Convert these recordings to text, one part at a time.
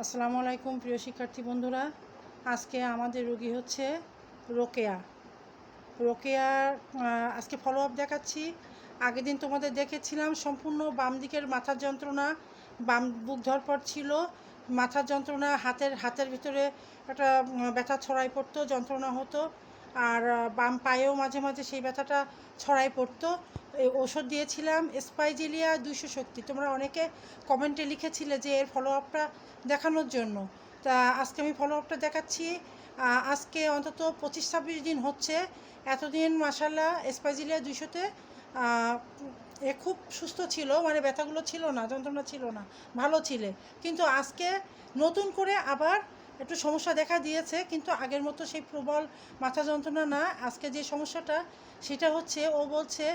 আসসালামু আলাইকুম প্রিয় শিক্ষার্থী বন্ধুরা। আজকে আমাদের রোগী হচ্ছে রোকেয়া। রোকেয়ার আজকে ফলো আপ দেখাচ্ছি। আগের দিন তোমাদের দেখেছিলাম সম্পূর্ণ বাম দিকের মাথার যন্ত্রণা, বাম বুক ধরপড় ছিল, মাথার যন্ত্রণা, হাতের ভিতরে একটা ব্যথা ছড়াই পড়তো, যন্ত্রণা হতো, আর বাম পায়েও মাঝে মাঝে সেই ব্যথাটা ছড়াই পড়তো। এই ওষুধ দিয়েছিলাম স্পাইজেলিয়া 200 শক্তি। তোমরা অনেকে কমেন্টে লিখেছিলে যে এর ফলো আপটা দেখানোর জন্য। তা আজকে আমি ফলো আপটা দেখাচ্ছি। আজকে অন্তত 25-26 দিন হচ্ছে। এতদিন মাশাল্লাহ স্পাইজেলিয়া 200-তে এ খুব সুস্থ ছিল, মানে ব্যথাগুলো ছিল না, যন্ত্রণা ছিল না, ভালো ছিলে। কিন্তু আজকে নতুন করে আবার একটু সমস্যা দেখা দিয়েছে, কিন্তু আগের মতো সেই প্রবল মাথা যন্ত্রণা না। আজকে যে সমস্যাটা সেটা হচ্ছে, ও বলছে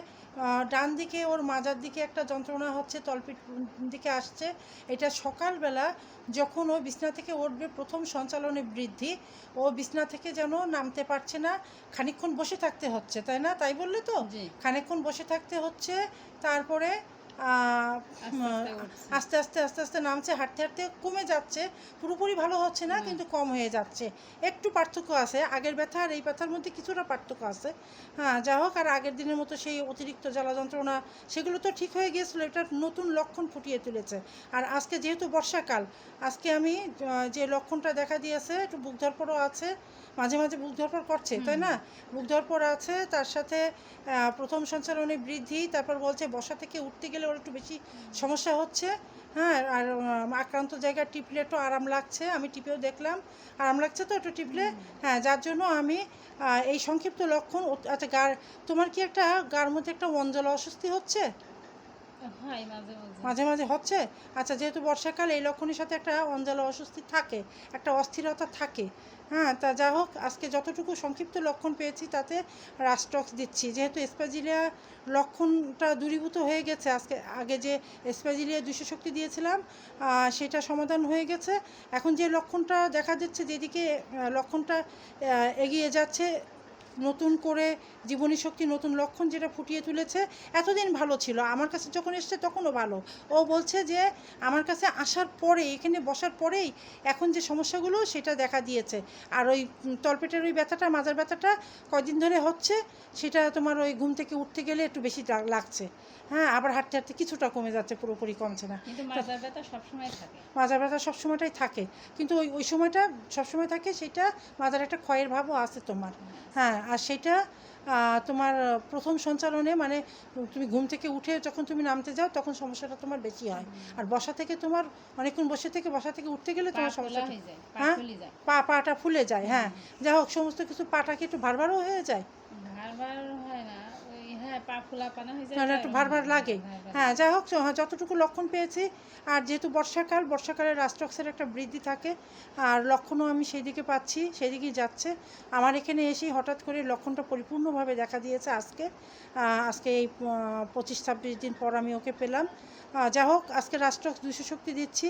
ডান দিকে ওর মাজার দিকে একটা যন্ত্রণা হচ্ছে, তলপিঠ দিকে আসছে। এটা সকালবেলা যখন ও বিছনা থেকে উঠবে, প্রথম সঞ্চালনে বৃদ্ধি, ও বিছনা থেকে যেন নামতে পারছে না, খানিকক্ষণ বসে থাকতে হচ্ছে, তাই না? তাই বললে তো, খানিকক্ষণ বসে থাকতে হচ্ছে, তারপরে আস্তে আস্তে আস্তে আস্তে নামছে, হাঁটতে হাঁটতে কমে যাচ্ছে, পুরোপুরি ভালো হচ্ছে না, কিন্তু কম হয়ে যাচ্ছে। একটু পার্থক্য আছে, আগের ব্যথা আর এই ব্যথার মধ্যে কিছুটা পার্থক্য আছে। হ্যাঁ, যা হোক, আর আগের দিনের মতো সেই অতিরিক্ত জ্বালা যন্ত্রণা সেগুলো তো ঠিক হয়ে গিয়েছিলো, এটা নতুন লক্ষণ ফুটিয়ে তুলেছে। আর আজকে যেহেতু বর্ষাকাল, আজকে আমি যে লক্ষণটা দেখা দিয়েছে, একটু বুক ধড়ফড়ও আছে, মাঝে মাঝে বুক ধড়ফড় করছে, তাই না? বুক ধড়ফড় আছে, তার সাথে প্রথম সঞ্চালনে বৃদ্ধি, তারপর বলছে বসা থেকে উঠতে গেলে ওর একটু বেশি সমস্যা হচ্ছে। হ্যাঁ, আর আক্রান্ত জায়গায় টিপলে একটু আরাম লাগছে, আমি টিপেও দেখলাম, আরাম লাগছে তো একটু টিপলে। হ্যাঁ, যার জন্য আমি এই সংক্ষিপ্ত লক্ষণ। আচ্ছা, তোমার কি একটা গার মধ্যে একটা অঞ্জলা অস্বস্তি হচ্ছে? মাঝে মাঝে হচ্ছে। আচ্ছা, যেহেতু বর্ষাকাল, এই লক্ষণের সাথে একটা অঞ্জলা অস্বস্তি থাকে, একটা অস্থিরতা থাকে। হ্যাঁ, তা যা হোক, আজকে যতটুকু সংক্ষিপ্ত লক্ষণ পেয়েছি তাতে রাস্টক্স দিচ্ছি, যেহেতু স্পাজিলিয়া লক্ষণটা দূরীভূত হয়ে গেছে। আগে যে স্পাজিলিয়া 200 শক্তি দিয়েছিলাম সেটা সমাধান হয়ে গেছে। এখন যে লক্ষণটা দেখা যাচ্ছে, যেদিকে লক্ষণটা এগিয়ে যাচ্ছে, নতুন করে জীবনী শক্তি নতুন লক্ষণ যেটা ফুটিয়ে তুলেছে। এতদিন ভালো ছিল, আমার কাছে যখন এসছে তখনও ভালো। ও বলছে যে আমার কাছে আসার পরে, এখানে বসার পরেই এখন যে সমস্যাগুলো সেটা দেখা দিয়েছে। আর ওই তলপেটের ওই ব্যথাটা, মাজার ব্যথাটা কয়দিন ধরে হচ্ছে, সেটা তোমার ওই ঘুম থেকে উঠতে গেলে একটু বেশি লাগছে। হ্যাঁ, আবার হাঁটতে হাঁটতে কিছুটা কমে যাচ্ছে, পুরোপুরি কমছে না। মাজার ব্যথা সবসময় থাকে, মাজার ব্যথা সবসময়টাই থাকে, কিন্তু ওই সময়টা সবসময় থাকে, সেটা মাজার একটা ক্ষয়ের ভাবও আছে তোমার। হ্যাঁ, আর সেটা তোমার প্রথম সঞ্চালনে, মানে তুমি ঘুম থেকে উঠে যখন তুমি নামতে যাও তখন সমস্যাটা তোমার বেশি হয়। আর বসা থেকে তোমার অনেকক্ষণ বসা থেকে উঠতে গেলে তোমার সমস্যাটা, হ্যাঁ, পাটা ফুলে যায়। হ্যাঁ, যা হোক, সমস্ত কিছু পাটাকে একটু ভারভারও হয়ে যায়, একটু ভার লাগে। হ্যাঁ, যাই হোক, যতটুকু লক্ষণ পেয়েছি। আর যেহেতু বর্ষাকালে রাস্টক্সের একটা বৃদ্ধি থাকে, আর লক্ষণও আমি সেই দিকে পাচ্ছি, সেই দিকেই যাচ্ছে। আমার এখানে এসেই হঠাৎ করে লক্ষণটা পরিপূর্ণভাবে দেখা দিয়েছে আজকে এই 25-26 দিন পর আমি ওকে পেলাম। যা হোক, আজকে রাস্টক্স 200 শক্তি দিচ্ছি,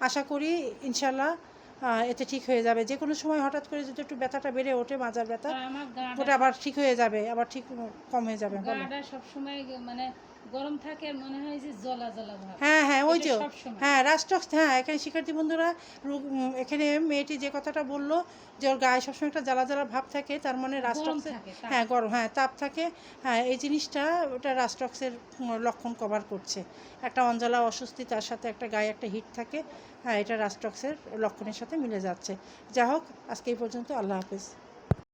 আশা করি ইনশাল্লাহ এতে ঠিক হয়ে যাবে। যে কোনো সময় হঠাৎ করে যদি একটু ব্যথাটা বেড়ে ওঠে, মাজার ব্যথা, ওটা আবার ঠিক হয়ে যাবে, আবার ঠিক কম হয়ে যাবে। সবসময় মানে গরম থাকে, মনে হয় যে জ্বলা জ্বলা ভাব। হ্যাঁ হ্যাঁ, ওই যে, হ্যাঁ, রাস্টক্স। হ্যাঁ, এখানে শিক্ষার্থী বন্ধুরা, এখানে মেয়েটি যে কথাটা বললো যে ওর গায়ে সবসময় একটা জ্বালা জ্বালা ভাব থাকে, তার মানে রাস্টক্সের, হ্যাঁ, গরম, হ্যাঁ, তাপ থাকে। হ্যাঁ, এই জিনিসটা ওটা রাস্টক্সের লক্ষণ কভার করছে। একটা অঞ্জলা অস্বস্তি, তার সাথে একটা গায়ে একটা হিট থাকে। হ্যাঁ, এটা রাস্টক্সের লক্ষণের সাথে মিলে যাচ্ছে। যা হোক, আজকে এই পর্যন্ত। আল্লাহ হাফেজ।